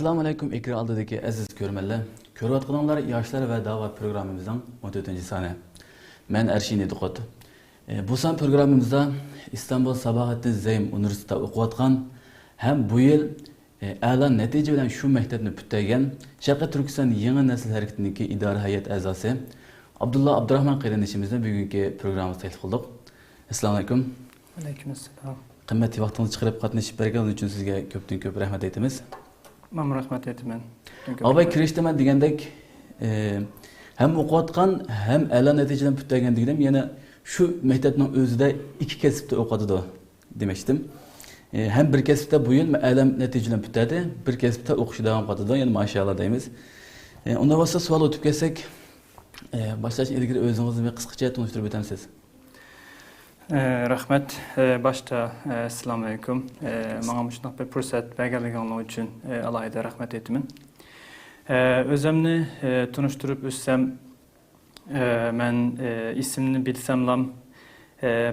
Assalamu alaikum ekran aldığındaki aziz görmeler. Körüvatqanlar Yaşlar ve Dava programımızdan 14. sene. Ben Erşin Edukot. Bu son programımızda İstanbul Sabahattin Zeym Üniversitesi okuvatqan hem bu yıl e'lan netice bilen şu mektebini pütteygen Şarkı Türkistan Yeni Nesil Hareketi'ndeki idare hayat azası Abdullah Abdurrahman kardeşimizle bugünkü programımızda teklif kıldık. Assalamu alaikum. Aleykümselam. Kıymetli vaktinizi çıkarıp katılışıp bergen için sizge köpten köp rahmet etimiz. Ben rahmet etmen. Abay kiriştemen degендek hem okuvatqan hem e'lan neticeden pütteygen dedim. Yani şu mektebinin özüde iki kesipte okudu da demiştim. Hem bir kesipte bu yıl e'lan neticeden pütteydi, bir kesipte okuşu devam katıdı. Yani maşallah deyimiz. Ondan başka sual ötüp kelsek, başlaşın ilgili özünüzü bir kısaca tanıştırıp ötemsiz. Rahmet. Başta Assalamu alaikum. Bana müşnak bir fırsat vergenliği için alayda rahmet etmen. Özümni tanıştırıp üstsem, ben isimini bilsemlam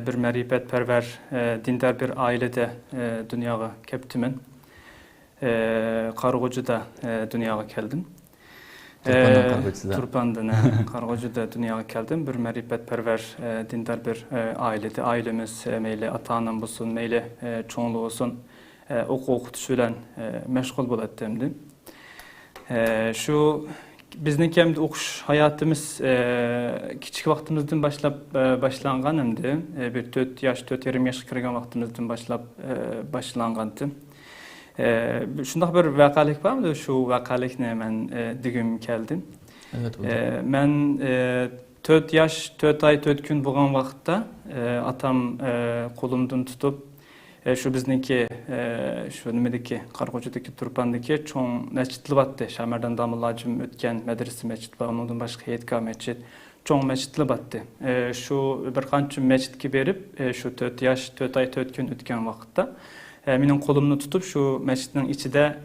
bir merifetperver, dindar bir ailede dünyaya keptimen. Kargocu'da dünyaya geldim. Turpan'dan Kargocu'da dünyaya geldim. Bir merifetperver, dindar bir ailede. Ailemiz meyle ata-anam olsun, meyle çoğunluğu olsun okutuşuyla meşgul bulattımdı. Şu bizniki hem de okuş hayatımız küçük vaktimizden başlangan hem de bir 4 yaş, 4-20 yaş kirgen vaktimizden başlangandı. Şundaq bir vakalık var mı? Şu vakalık ne ben digim geldim. Evet. Ben 4 yaş, 4 ay, 4 gün boğan vakitte atam kolumdan tutup şu bizniki şu nimedeki Kargocu'daki Turpan'daki çoğun mescitli battı. Şamerdan damıllacım ötken medresi mescit var. Ondan başka heyetka mescit. Çoğun mescitli battı. Şu bir kançı mescitki berip şu 4 yaş, 4 ay, 4 gün ötken vakitte benim kolumunu tutup şu mescidin içinde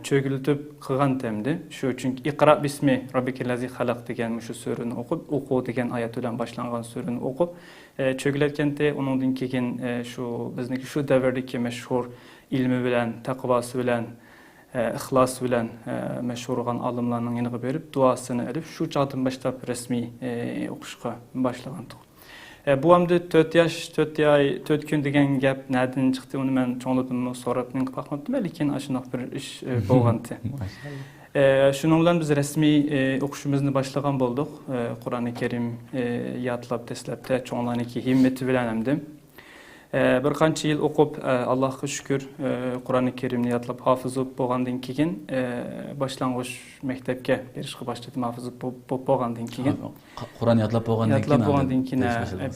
çögültüp kılgan temdi. Şu çünkü İkra bismi Rabbikellezi halak degen şu sürünü oku degen ayet ile başlangan sürünü okup çögülerken de onun keyin şu bizdeki şu devirdeki meşhur ilmi bilen, takvası bilen, ihlas bilen meşhur olan alımlarının yanına berip duasını edip şu çağdan başlayıp resmi okuşka başlagandık. Bu amda 4 yaş, 4 ay, 4 gün degen gap nereden çıktı onu ben çoğunlukla sorap neyip bakmadım. Lakin aşınaq bir iş bolğandı. Şununla biz resmi okuşumuzni başlagan bolduq. Kur'an-ı Kerim yatlap, teslapta çoğunlarınki himmeti bilen emdim. Bir qancha yıl okup Allah'a şükür Kur'an-ı Kerimni yatlap hafızıp bolğandan keyin başlangıç mektepke berişke başladım hafızıp bolğandan keyin. Kur'an yatlap bolğandan keyin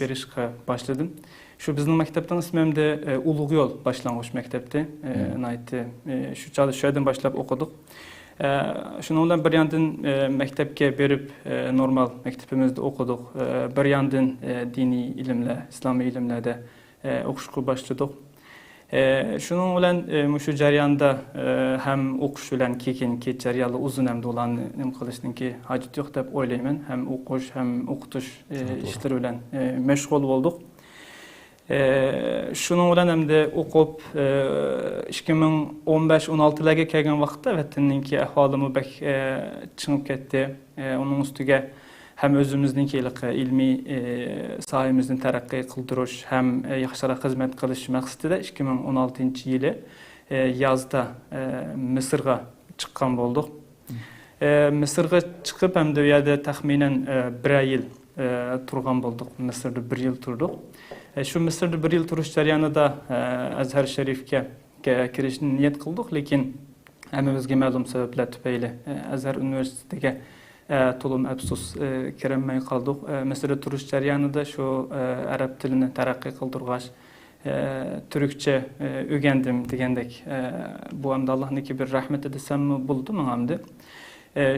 berişke başladım. Şu bizning mektepten ismim de Ulug Yol başlangıç mektepte. Naytı şu çalışmadan başlap okuduk. Şununla bir yandan mektepke berip normal mektebimizde okuduk. Bir yandan dini ilimle, İslami ilimlerde okuşku başladık. Şunun bilen şu jarayanda hem okuş bilen keyin jaryalı uzun hem de olan nem kılıştın ki hacet yok dep oylayman. Hem okuş hem okutuş işleri bilen meşgul olduk. Şunun bilen hem de okup 2015-16'larga kelgen vaqtda vatanninki ahvalımı bek çıkıp ketdi. Onun üstüge hem özümüzdeki ilmi sahimizin terakki kıldırış hem yaxşıra hizmet kılış maqsadida 2016 yılı yazda Mısırga çıkkan bolduq. Mısırga çıkıp hem de yerde tahminen 1 yıl turgan bolduq. Mısırda 1 yıl turduq. Şu Mısırda 1 yıl turuş jaryanida Azhar Şerifke kirişni niyet kıldık. Lakin hemimizge ma'lum sebepler tüpeyle Azhar Üniversitesi'ne tulum absus kiremmey kaldık. Mesela turuş jaryanida şu Arap tilini terakki kıldırgaç Türkçe öğrendim degendek bu hamda Allah'nınki bir rahmet edesem mi buldum hamda.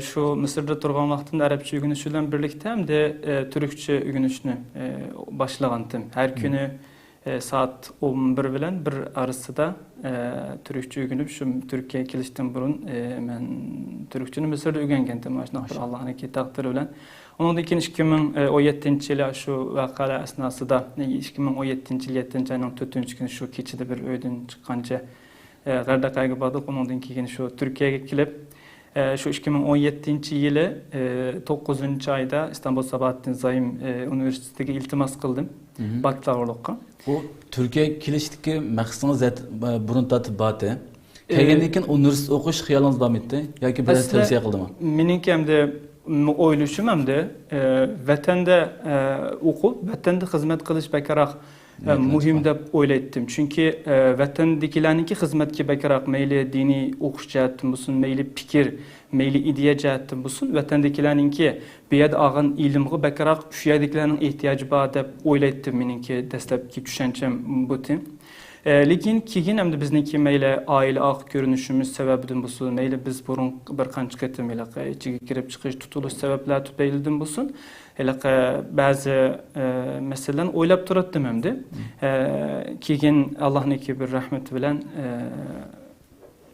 Şu Mısır'da turgan vaqtında Arapça öğrenişiyle birlikte hem de Türkçe öğrenişini başlagandım. Her günü saat 11 bilen bir arasında Türkçe öğrenip şu Türkiye'ye kelişten burun ben Türkçeni Mısır'da öğrengendim. Allah'ınki takdiri bilen. Onun için 2017 yılı şu vakala esnasında 2017 yılı 7. ayının 4. günü şu keçide bir öğüdün çıkanca Gardaqayga bardık. Ondan keyin şu Türkiye'ye kelip şu 2017 yılı 9 ayda İstanbul Sabahattin Zaim Üniversitesi'ne iltimas kıldım. Baklavurlukka. Bu Türkiye kilişteki maqsadınız burun tatib batı. Kelgenden keyin üniversite okuş xayolunuz devam etti yoki biraz tavsiye qildimi? Meninki hamda o'ylashim hamda vatanda o'qib, vatanda xizmat qilish bekaraq muhim deb o'ylaydim. Chunki vatandagilarniki xizmatga bekaraq mayli diniy o'qish jihatdan bo'lsin, mayli fikr, mayli ideya jihatdan bo'lsin, vatandagilarniki bu yerda olgan ilmga bekaraq shu yerdagilarning ehtiyoji bor deb o'ylaydim. Meninki dastlabki tushuncham bu. Lekin keyin hamda bizniki mayli oila aq ko'rinishimiz sababidan bo'lsin, mayli biz burun bir qancha qatim ichiga kirib chiqish tutilish sabablar tufaylidan bo'lsin, ba'zi masalalarni o'ylab turatdim hamda. Keyin Allohniki bir rahmati bilan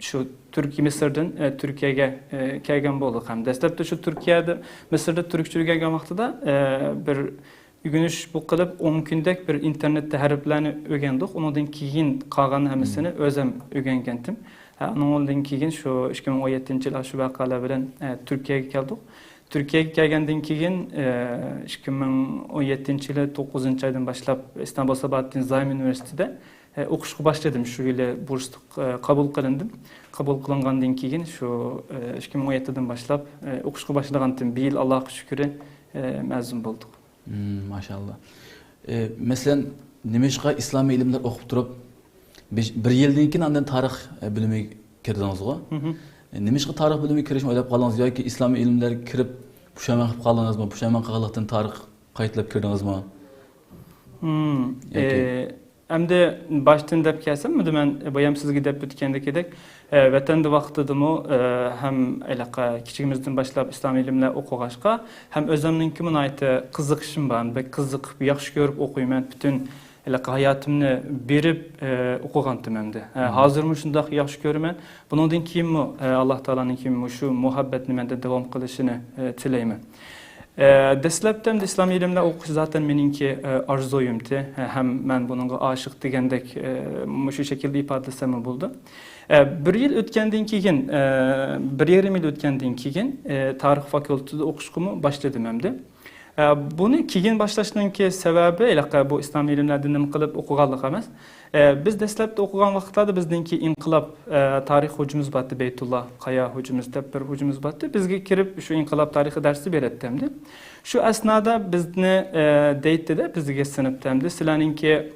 shu Misrdan Turkiyaga kelgan bo'ldik ham. Dastlabda shu Turkiyada, Misrda turkchilik olgan vaqtida bir Ügünüş bu qilib 10 kundek bir internetde harflarni o'rgandik. Ondan keyin qolgan hammasini o'zim o'rgangandim. Ondan keyin shu 2017-yil shu vaqalar bilan Turkiyaga keldik. Turkiyaga kelgandan keyin 2017-yil 9-oydan boshlab İstanbul Sabahattin Zaim Üniversitesida o'qishga boshladim. Shu yili bursga qabul qilindim. Qabul qilingandan keyin shu 2017dan boshlab o'qishga boshlagandim. Bir yil Allohga shukr mezun bo'ldik. Maşallah. Mesela nimeşqa İslami ilimler okup durup bir yıldan keyin andan tarix bilimi kirdingizmi? Nimeşqa tarix bilimi kirishni o'ylab qoldingiz yoki İslami ilimler kirib pushaymon qilib qoldingizmi? Pushaymon qilganlikdan tarix qaytlab kirdingizmi? Endi baştan deb kelsam, men boyam sizga deb o'tgandek vatanda vaqtidimi ham kichigimizdan boshlab islom ilmlar o'qig'ashqa ham o'zimninki munoyati qiziqishim bor, qiziqib yaxshi ko'rib o'qiyman, butun hayotimni berib o'qigandim endi. Hozirmi shundoq yaxshi ko'raman. Bundan keyinmi Alloh taolaning shu muhabbatni menda davom qilishini tilayman. Dastlabdan islom ilmlar o'qish zaten meningki orzuyimdi. Ham men bunga oshiq degandek shu shaklda ifodasam bo'ldi. Bir yil o'tgandan keyin, 1,5 yil o'tgandan keyin tarix fakultetida o'qishga boshladim endi. Buni keyin boshlashning sababi bu islom ilmlarida nima qilib o'qiganlik emas. Biz dastlabda o'qigan vaqtlarda bizningki inqilob tarix hujumimiz botdi, Beytulloh Qaya hujumimiz deb bir hujumimiz botdi. Bizga kirib shu inqilob tarixi darsi beradi endi. Shu asnoda bizni deydi-da bizga sinfda endi sizlarningki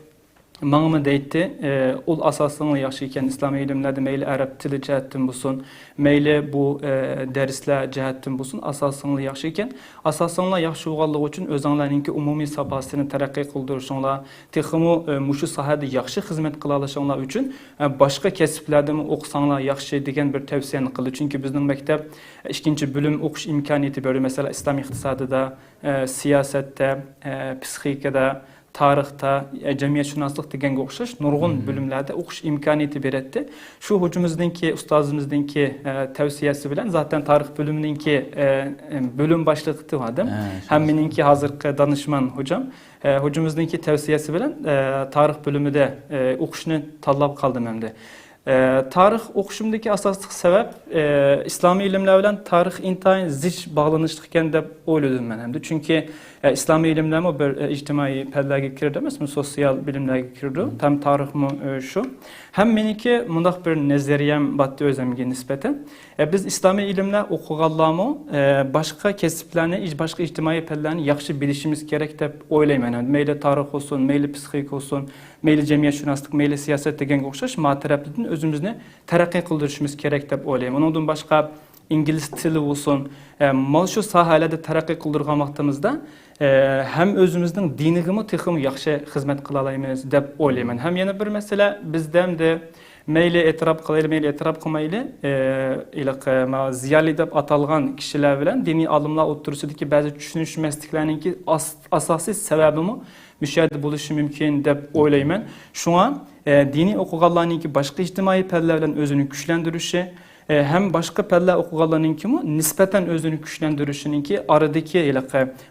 Mağmı deydi, ol asasını yaxşı iken İslami ilimlerde meyli Arap tili cihettin bulsun, meyli bu dersler cihettin bulsun, asasını yaxşı iken, asasını yaxşı uğallığı için özanlarınki umumi sapasını terakki kıldırışınla, teximi muşu sahada yaxşı hizmet kılalışınlar için başka kesiplerde mi okusanlar yaxşı degen bir tavsiyeni kıldı. Çünkü bizim mektep ikinci bölüm okuş imkaniyeti böyle mesela İslam iktisadıda, siyasette, psikikada, tarixda, cemiyetşünaslık degenge o'xshash nurg'un bölümlerde o'qish imkoniyati beradi. Shu hujumimizdagi ustozimizdagi tavsiyasi bilan zaten tarix bölümüninki bölüm başlığı vardı. Hem meningki hozirgi danışman hocam, hujumimizdagi tavsiyasi bilan tarix bölümünde o'qishni tanlab qoldim endi. Tarix o'qishimdagi asosli sabab islomiy ilimlar bilan tarix intayin zich bog'lanishli ekan deb o'yladim men endi. Chunki islomiy ilimlarmi bir ijtimoiy fanlarga kirdi emasmi, sotsial bilimlarga kirdi. Tam tarixmi shu. Ham meniki mundaq bir nazariyam botdi o'zimga nisbatan. Biz islomiy ilimlar o'qiganlarmi boshqa kasblarni, boshqa ijtimoiy fanlarni yaxshi bilishimiz kerak deb o'ylayman. Mayli tarix olsun, mayli psixika olsun, mayli cemiyetşünaslık, mayli siyaset degenge o'xshash ma tarafdan o'zimizni taraqqiy qildirishimiz kerak deb o'ylayman. Ondan boshqa İngiliz tili olsun, mal şu sahalarda taraqqiy qildirgan vaqtimizda hem özümüzün dinigimi teximi yaxshi xizmat qila olamiz deb o'ylayman. Hem yana bir masala bizda hamda mayli e'tirof qilaylik, mayli e'tirof qilmaylik, ziyoli deb atalgan kishilar bilan diniy olimlar o'rtasidagi ba'zi tushunishmasliklarningki asosiy sababimi müşahede bo'lishi mumkin deb o'ylayman. Shunga diniy o'qiganlarningki boshqa ijtimoiy fanlar bilan o'zini kuchlantirishi hem başka pella o'qiganlarninki nisbatan o'zini kuchlantirishiningki aradagi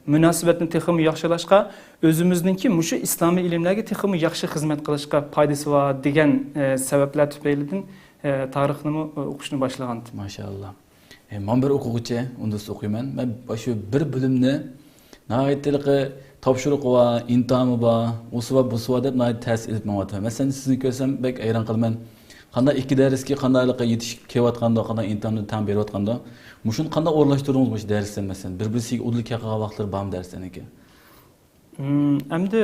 munosabatni texmi yaxshilashga, o'zimizninki mushu islomiy ilmlarga texmi yaxshi xizmat qilishga foydasi bor degan sabablar tufaylidan tarixini o'qishni boshlagandim. Maşallah. Men bir o'quvchi, unda o'qiyman. Men shu bir bilimni nahayatliqi topshiriq va imtihoni bor, o'si va busi va deb nahayat ta'sir etmayapti. Masalan, sizni ko'rsam bek hayron qilman. Qanday ikki darsga qandayliqi yetishib kelayotganda, qanday imtihonni tam berayotganda, mushuni qanday o'rlashtiramiz bu darsdan masalan. Bir-birisiga udlik qilgan vaqtlar bormi darsdaniki? Endi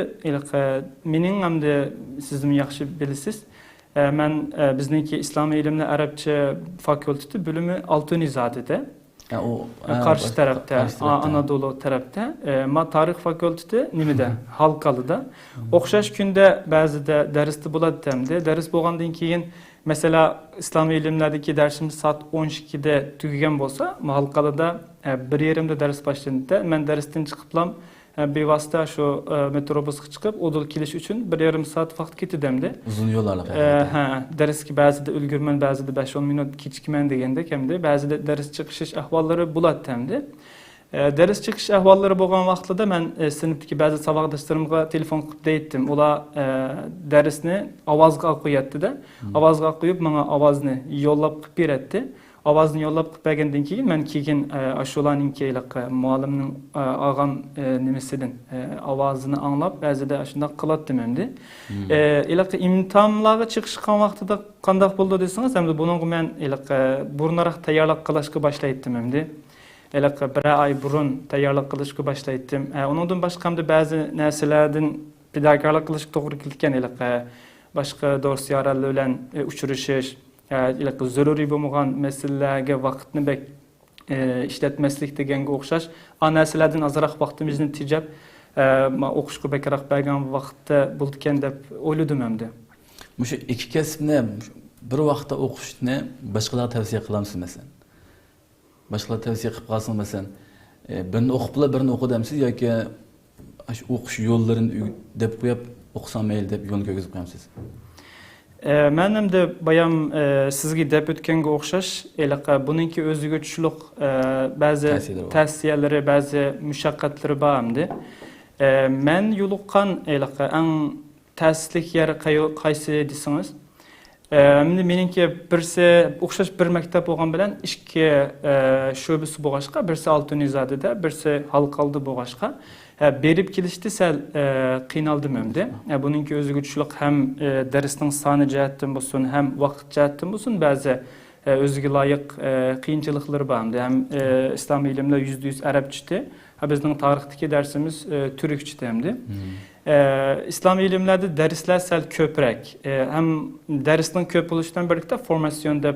mening hamda sizmi yaxshi bilasiz. Men bizniki İslami ilimler Arapça fakültesi bölümü Altunizade'de. Karşı tarafta, Anadolu tarafta. Ma tarih fakültesi nimede? Halkalı'da. Okşaş günde bazı da derste buladı demde. Ders boğandan keyin mesela İslami ilimlerdeki dersimiz saat 12'de tügegen bolsa, Halkalı'da bir yerimde ders başladığında ben dersten çıkıplam bir vasıta şu metrobusga çıkıp odul kelish uchun 1,5 saat vaqt ketdimdi. Uzun yollarga. Darsga ba'zida ulgurman, ba'zida 5-10 minut kechikman degandek hamda ba'zida dars chiqish ahvollari bo'ladi hamda. Ders chiqish ahvollari bo'lgan vaqtida men sinfdagi ba'zi saboqdoshlarimga telefon qilib deytdim. Ular darsni ovozga qo'yatdi-da. Ovozga qo'yib menga ovozni yo'llab qilib beradi. Ovozni yo'llab qilib bergandan keyin men keyin ashulaninki muallimning olgan nimasidan ovozini anglab ba'zida shunday qilatdim endi. Imtihonlarga chiqishgan vaqtida qanday bo'ldi desangiz, endi buning men burunroq tayyorlik qilishga boshlaydim endi. Bir ay burun tayyorlik qilishga boshlaydim. Undan boshqa hamda ba'zi narsalardan pedagoglik qilishga to'g'ri kelgan boshqa do'stlarlar bilan uchrashish, zaruriy bo'lmagan masalalarga vaqtni bek ishlatmaslik deganga o'xshash narsalardan azroq vaqtimizni tejab o'qishga bekroq bergan vaqtda bo'lgan deb o'yladim endi. Mushu ikki kasbni bir vaqtda o'qishni boshqalarga tavsiya qilamsiz masalan? Boshqalar tavsiya qilib qolsin masalan, birini o'qiblar, birini o'qi demsiz yoki o'qish yo'llarini deb qo'yib o'qisam mayli deb yo'lga ko'rsatib qo'yamsiz? Men ham de bayam sizga deb o'tganga o'xshash, buningki o'ziga tushliq ba'zi tavsiyalari, ba'zi mushaqqatlari bor hamda. Men yo'liqqan eng ta'sirli yeri qaysi desangiz, meningki birsi o'xshash bir maktab bo'lgan bilan ikki sho'basi bo'lg'ashqa, birsi Altunizade'da, birsi Halkalı'da bo'lg'ashqa. Berip kelishdi sel qiynaldım endi. Buningki o'ziga tushliq ham darsning soni jihatdan bo'lsin, ham vaqt jihatdan bo'lsin, ba'zi o'ziga loyiq qiyinchiliklari bor hamda. Ham islomiy ilmlar %100 arabchada, bizning tarixdagi darsimiz turkchada hamda. İslami ilimlerde dersler sel köprek. Hem dersinin köp oluşundan birlikte formasyon deb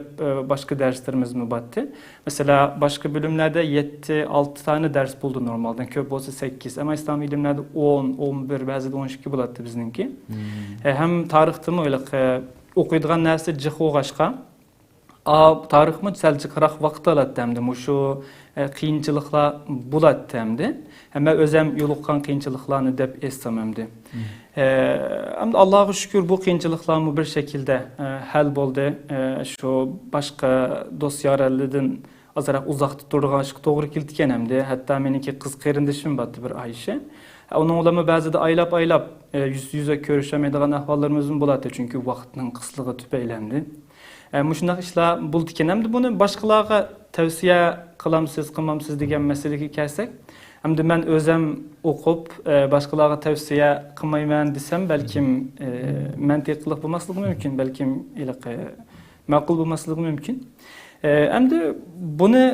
başka derslerimiz mi battı? Mesela başka bölümlerde 7-6 tane ders buldu normalden. Köp olsa 8. Ama İslami ilimlerde 10, 11, bazı da 12 bulattı bizninki. Hem tarihte mi öyle okuyduğun nersi cık oğaşka. Tarih mi sel cıkırak vakti alattı hem de. Şu qiyinchiliklar bo'ladi hamda. Hamma o'zim yo'liqqan qiyinchiliklarni deb estamamdi. Hamda Allohga shukr bu qiyinchiliklarni bir şekilde hal bo'ldi. Şu boshqa do'stlarlardan azroq uzoqda turganishga to'g'ri kelgan hamda. Hatto meniki qiz qarindishim bor bir Ayşe. Onun ulama ba'zida aylab yüz-yüze ko'rishamaydigan ahvollarimiz bo'ladi, chunki vaqtning qislig'i tufayli. Muşunaq ishlar bo'ldi ekan hamda buni boshqalarga tavsiya qilamsiz, qilmamsiz degan masalaga kelsak, hamda men o'zim o'qib boshqalarga tavsiya qilmayman desam, balkim mantiqli bo'lmasligi mumkin, balkim ma'qul bo'lmasligi mumkin. Hamda buni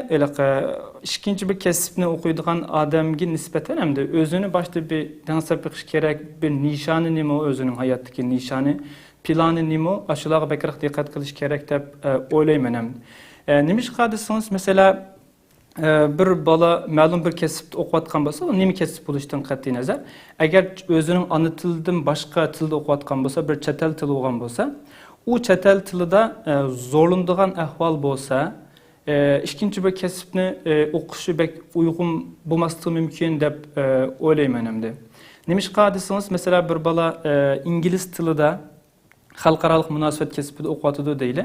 ikkinchi bir kasbni o'qiydigan odamga nisbatan hamda o'zini boshda bir nasab qilish kerak, bir nishoni nima, o'zining hayotdagi nishoni, planı nima, aşılarga bekroq diqqat qilish kerak deb o'ylayman ham. Nimishqa desangiz, mesela bir bola ma'lum bir kasbda o'qiyotgan bo'lsa, u nima kasb bo'lishidan qat'iy nazar, agar o'zining ona tilidan boshqa tilda o'qiyotgan bo'lsa, bir chet el tili bo'lgan bo'lsa, u chet el tilida zo'rlanadigan ahvol bo'lsa, ikkinchi bir kasbni o'qishi bek uyg'un bo'lmasligi mumkin deb o'ylayman hamda. Nimishqa desangiz, mesela bir bola ingliz tilida xalqarалық munosabat kasbida o'qiyotdi deyli.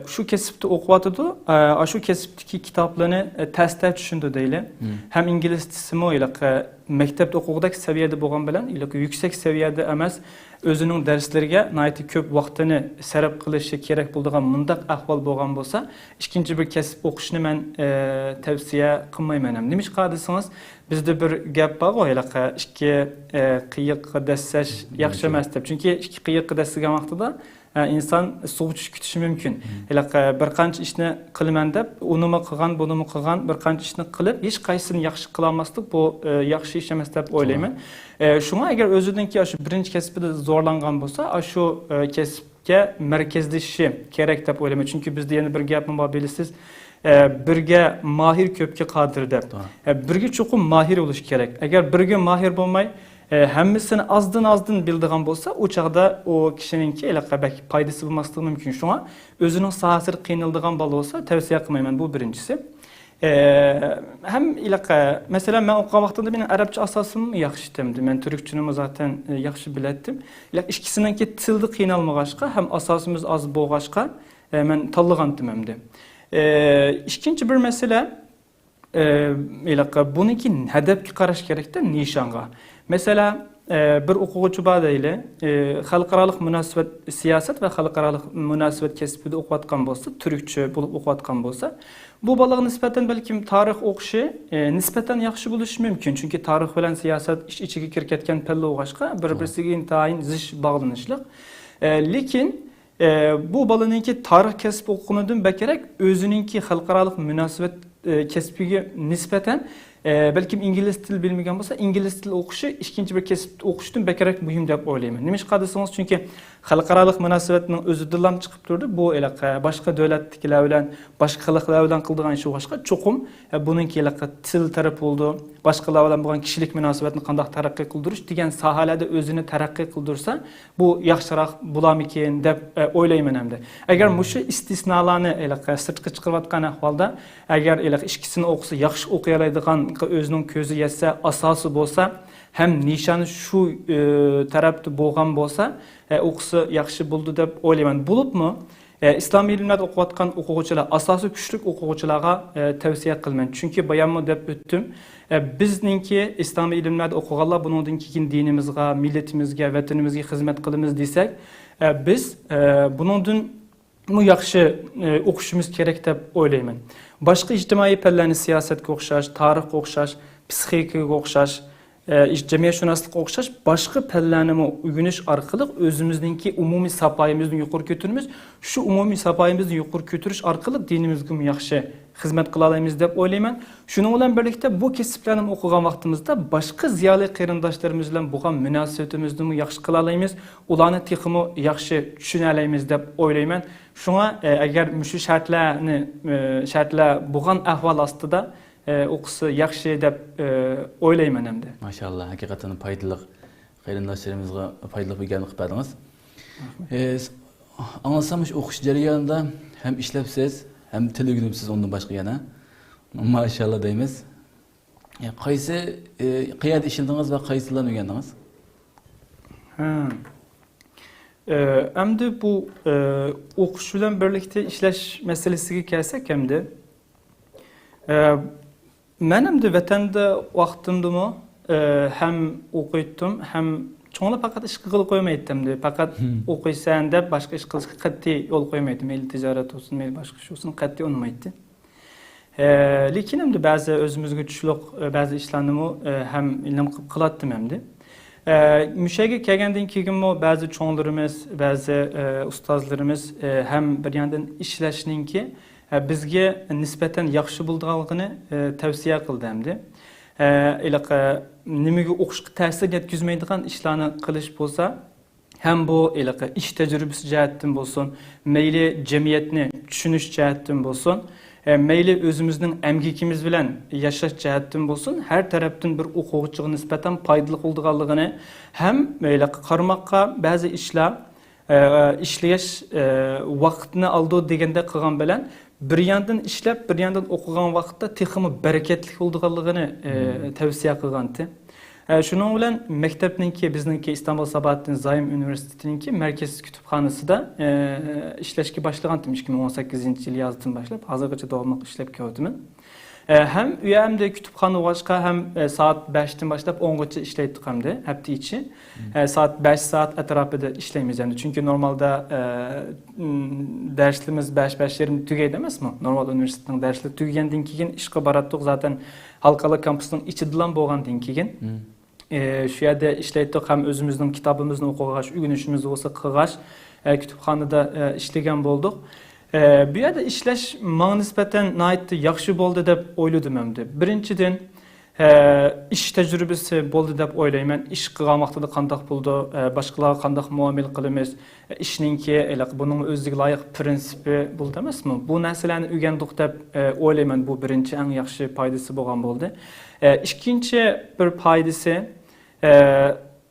Şu kesipte okuyatıdı, şu kesipteki kitaplarını teste düşündü değil. Hem İngiliz tisimi ile mektepte okudaki seviyede boğan bilen, ile yüksek seviyede emez özünün derslerine naiti köp vaktini serap kılışı gerek bulduğun mundak ahval boğan bolsa, ikinci bir kesip okuşunu ben tavsiye kılmayım. Demiş kardeşsiniz, bizde bir gap var o ile iki kıyık desseş yakşı meztep. Çünkü iki kıyık destek vaxtıda insan soğutuş kütüşü mümkün. Bir qancha ishni qilaman deb, unimi qilgan, bunimi qilgan, bir qancha ishni qilib, hech qaysini yaxshi qilolmaslik bu yaxshi ish emas deb o'ylayman. Shunga agar o'zidagi shu birinchi kasbida zo'rlangan bo'lsa, shu kasbga markazlashishi kerak deb o'ylayman. Chunki bizda yana bir gapim bor, bilasiz. Birga mahir ko'pga qodir deb. Birga cho'qim mahir bo'lish kerak. Agar birga mahir bo'lmay hammasini azdan bildiğin bolsa, o çağda o kişininki belki paydası bulması mümkün. Şuna özünün sahasını kıyınıldığın balı olsa tavsiye kılmayım. Bu birincisi. Hem mesela ben okuyan vaxtında benim Arapça asasım yaxşı demdi. Ben Türkçünümü zaten yaxşı bilettim. İkisininki tildi kıyınalmağaşqa, hem asasımız az boğaşqa ben tallığan dememdi. İkinci bir mesele, bununki hedefki qaraş gerekten nişanga. Mesela bir okuğucu badayla xalqaralık münasebet siyaset ve xalqaralık münasebet kesbide okuyatkan bolsa, Türkçe bulup okuyatkan bolsa, bu balık nispeten belki tarih okuşu nispeten yaxşı buluş mümkün. Çünkü tarih bilen siyaset içi kirketken pelle oğaşka birbirisiyle intayin ziş bağlanışlık. Lekin bu balığınki tarih kesbi okunudun bekerek özününki xalqaralık münasebet kesbiga nispeten belki İngiliz dil bilmegen bolsa, İngiliz dil okuşu ikinci bir kesip okuşdan bekerek mühim dep oylayman. Nimiş qadısınız? Çünkü xalqaralık münasebetinin özü dillam çıkıp durdu. Bu başka devlettikiler bilen, başka xalqlar bilen kıldığan işi başka çokum bununki til tarafı oldu. Başkalar bilen bu kişilik münasebetini qandaq tarakki kıldırış degan sahalada özünü tarakki kıldırsa bu yaxşıрақ bulamiken dep oylayman hamda. Agar muşu istisnalarını sırtqı çıqırvatqan ahvalda, agar ikisini okusa yaxşı okuyalaydigan özünün közü yetse, asası bolsa, hem nişanı şu tarafta boğan bolsa, okusu yaxşı buldu dep oylayman. Bulup mu? İslam ilimlerde okuyatkan okuğucular, asası küçük okuğuculara tavsiye kılmayın. Çünkü bayanmı dep öttüm. Bizninki İslam ilimlerde okuğallar bunun ki dinimizge, milletimizge, vatanimizge hizmet kılımız desek, biz bunun bu yaxşı okuşumuz gerek dep oylayman. Başka ictimai pellerini siyasetke okşaş, tarih okşaş, psixikaya okşaş, cemiyetşünaslık okşaş, başka pellerini uyguniş arkalık özümüzdeki umumi sapayımızın yukarı götürümüz, şu umumi sapayımızın yukarı götürüş arkalık dinimizge yaxşı hizmet kılalayımız dep oylayman. Şunun olan birlikte bu kesiplerini okugan vaktimizde başka ziyalı kıyırındaşlarımızla buğan münasebetimizni yaxşı kılalayımız, ulanı teximi yaxşı düşünalayımız dep oylayman. Şuna eğer müşü şartlar buğan ahval astıda okusu yaxşı dep oylayman hem de. Maşallah, hakikaten paydalı kıyırındaşlarımızga paydalı bir gelini kıpadınız. Anlasamış okuş jarayonida hem işlepsiz, hem til öğrenimsiz ondan başka yana. Maşallah deymiz. Qaysi qiyada ishildingiz ve qaysilarni öğrendiniz? Hem bu okuş bilen birlikte işleş meselesiga kelsek hem de men hem de vatanda vaqtimdimi hem okuyttum hem çoğunla fakat iş kılıp koymaydım de. Fakat okuysan da başka iş kılıp qat'iy yol koymaydım. Meyli ticaret olsun, meyli başka şey olsun qat'iy olmaydı. Lekin hem de bazı özümüzge tushliq bazı işlarni hem ilim qılattım hem de. Müşege kelgandan keyin bazı çoğunlarımız, bazı ustozlarımız hem bir yandan ishlashninki bizga nisbatan yaxshi bo'lganligini tavsiya qildi hamda. Nimaga o'qishga ta'sir yetkazmaydigan ishlarni qilish bo'lsa, hem bu ish tajribasi jihatdan bo'lsin, mayli jamiyatni tushunish jihatdan bo'lsin, mayli o'zimizning emgikimiz bilan yashash jihatdan bo'lsin, har tarafdan bir o'quvchiga nisbatan foydali bo'lganligini ham qarmoqqa ba'zi ishlar ishlash vaqtni oldi deganda qilgan bilan bir yandan ishlab, bir yandan o'qigan vaqtda texmi barakatli bo'lganligini tavsiya qilgandi. Şunun bilen mektepninki bizningki İstanbul Sabahattin Zaim Üniversitetininki merkez kütüphanasida işleşki başlagandım 2018-yil yazdan başlap. Hazırgacha davamlıq işlep keldimin. Hem üyemde kütüphane başka hem saat 5'ten başlap 10'gacha işleydik hemde hepti içi. Saat 5 saat etrafında işleymiz yani. Çünkü normalde derslerimiz 5-5'lerin tügeydi emas mı? Normal üniversitenin dersleri tügegendен keyin işe barattık zaten halkalı kampüsün içidilen bolgandan keyin. Şu yerda işleydik hem özümüzün kitabımızın okugaç, ügünüşümüz olsa kılgaç kütüphanada işlegen bolduk. Bu yerda işleş mağa nispeten naitdi yaxşı boldu dep oyladım emdi. Birinçiden iş tecrübesi boldu dep oylayman. İş qılmaqda da qandaq boldu, başqalarga qandaq muamele qilamiz. İşninki ele bunun özüge layiq prinsipi boldu emasmı? Bu narsalarni öğrendik dep oylayman. Bu birinci en yaxşı paydası bolgan boldu. İkinci bir paydası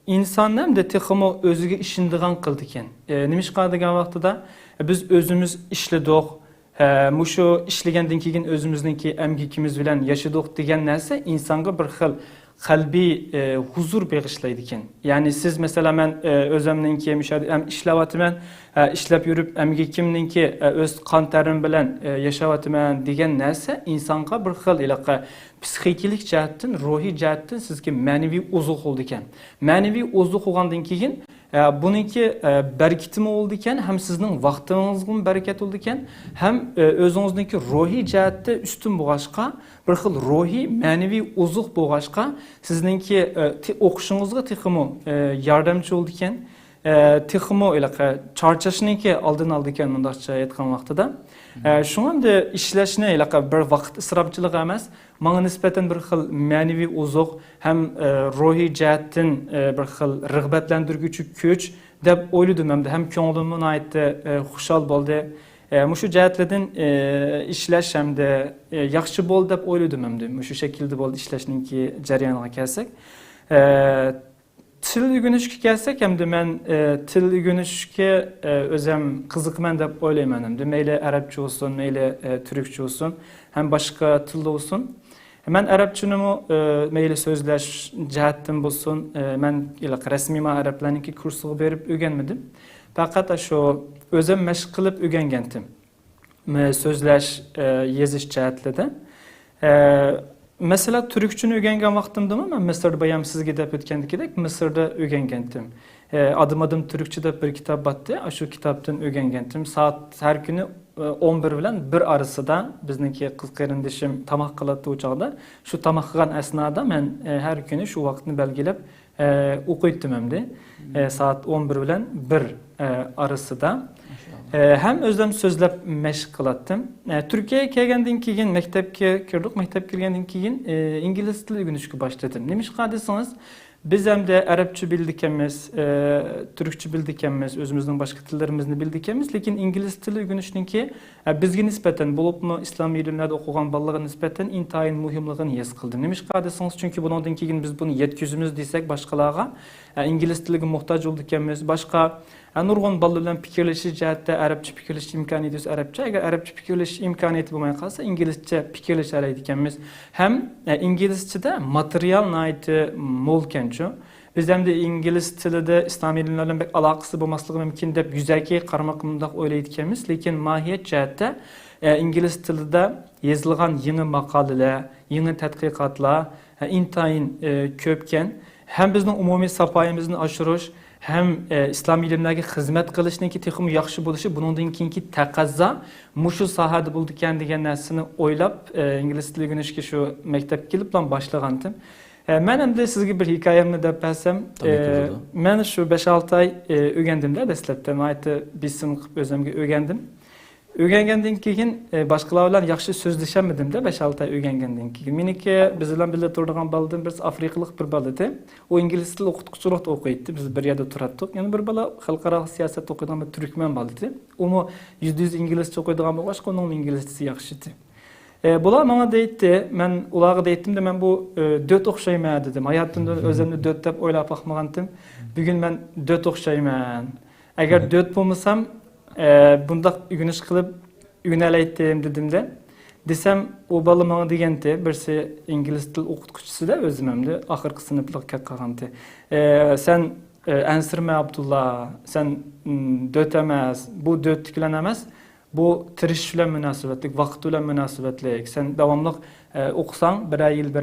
insanlar da texmo özüge işindigan qıldı eken. Nimişqa degan vaqtida biz özümüz işledik, muşu işlegenden keyin özümüzningki emgikimiz bilen yaşadık degan narsa insonga bir xil qalbiy huzur bag'ishlaydi ekan. Ya'ni siz mesela men özümninki hem ishlavatman, ishlab yurib emgikimninki öz qon terim bilen yashavatman degan narsa insonga bir xil ilaqa psixikalik jihatdan, ruhiy jihatdan sizga ma'naviy ozuq bo'ldi ekan. Ma'naviy ozuq bo'lgandan keyin bununki bereketimi oldu iken hem sizin vaqtinizin bereket oldu iken hem özünüzdeki ruhi cihette üstün boğaşqa bir xil ruhi manevi ozuq boğaşqa sizinki oquşunuzga texmo yardımcı oldu iken texmo ilaqa charchashninki aldın aldı iken mundaqcha aytgan vaqtida şunun da işleşine ilaqa bir vaqt israfçılığı emas mağa nispeten bir xil manevi ozuq hem ruhi cihatdan bir xil rıgbatlandırgıcı kuch deb oyladım hem ko'nglimga aitdi xushal bo'ldi. Mushu jihatlardan ishlash hamda yaxshi bo'ldi deb oyladim hamda mushu shaklda bo'ldi ishlashninki jarayoniga kelsak. Til o'rganishga kelsak hamda men til o'rganishga o'zim qiziqman deb o'ylayman hamda mayli arabcha olsun, mayli turkcha olsun, hem başka tilda olsun. Men Arapçını meyli sözleş cihattan bulsun, men resmi Araplarniki kursuga berip öğrenmedim. Fakat şu özüm meşq qilib öğrengendim. Sözleş yeziş cihatlada. Mesela Türkçünü öğrengen vaqtimda men Mısırda bayam sizge dep ötkendikidek Mısırda öğrengendim. Adım Türkçe'de bir kitap battı. Şu kitaptan öğrengendim. Saat her günü 11 bilen bir arasında bizniki kız kardeşim tamak kılattı uçağda. Şu tamak kılan esnada men her günü şu vaktini belgelep okuyttum hem de. Saat 11 bilen bir arasında. Hem özlem sözlep meşq kılattım. Türkiye'ye kelgenden keyin mektepke kirdik. Mektep kirgenden keyin İngiliz tili öğrenişke başladım. Nimişqa deseniz biz hem de Arapça bildikemiz, Türkçe bildikemiz, özümüzün başka tillerimizni bildikemiz, lekin İngiliz tili öğrenişninki bizge nispeten bulup mu İslam ilimlerde okugan ballığa nispeten intayin muhimliğini his kıldı. Nimişqa deseniz çünkü bundan keyin biz bunu yetkizimiz desek başkalarga İngiliz tiliga muhtaç oldukemiz, başka nurgun ballı bilen pikirleşiş cihatte Arapça pikirleşiş imkaniyeti Arapça. Eğer Arapça pikirleşiş imkaniyeti bulmaya kalsa İngilizce pikirleşiş alaydıkemiz. Hem İngilizce'de materyal naiti molkenço. Biz hem de İngiliz tilide İslam ilimlerle pek alakası bulmaslığı mümkün de yüzeki karmakımda oylaydıkemiz. Lekin mahiyet cihatte İngiliz tilide yazılgan yeni makaleler, yeni tədqiqatlar intayin köpken hem bizning umumiy sapayimizni oshirish hem İslam ilimlariga xizmat qilishninki texmo yaxshi bo'lishi bundan keyingi taqozo mushu sohada bo'ldi ekan degan narsani o'ylab ingliz tili o'rganishga shu maktabga kelib bilan boshlagandim. Men hamda sizga bir hikoyamni deb bersam, men shu 5-6 oy o'rgandimda dastlabda mayli bilsin o'zimga o'rgandim. Öğrengenden keyin başkalar bilan yaxshi so'zlashamedim de 5-6 oy öğrengenden keyin. Meniki biz bilan birga turadigan baladan bir Afrikalik bir bala edi. O ingliz tili o'qituvchilik o'qiydi. Biz bir yerda turatdik. Yani bir bala xalqaro siyosat o'qiydigan bir turkman bala edi. Uni %100 inglizcha o'qiydigan bo'lgach, uning inglizchasi yaxshi edi. Bular bana deydi, men ularga deydim de men bu 4 o'xshayman dedim. Hayotimda o'zimni 4 deb o'ylab baxmagandim. Bugun men 4 o'xshayman. Agar 4 bo'lmasam bundaq ügünüş kılıp ügünelaytdim dedim de. Desem o balı bana degende birisi İngiliz dil okutkuchisi da özüm hemde ahırkı sınıflık kakkagandı. Sen ensirme Abdullah, sen döt emez, bu döttiklen emez. Bu tiriş bilen münasebetlik, vaqt bilen münasebetlik. Sen davamlıq okusan, bir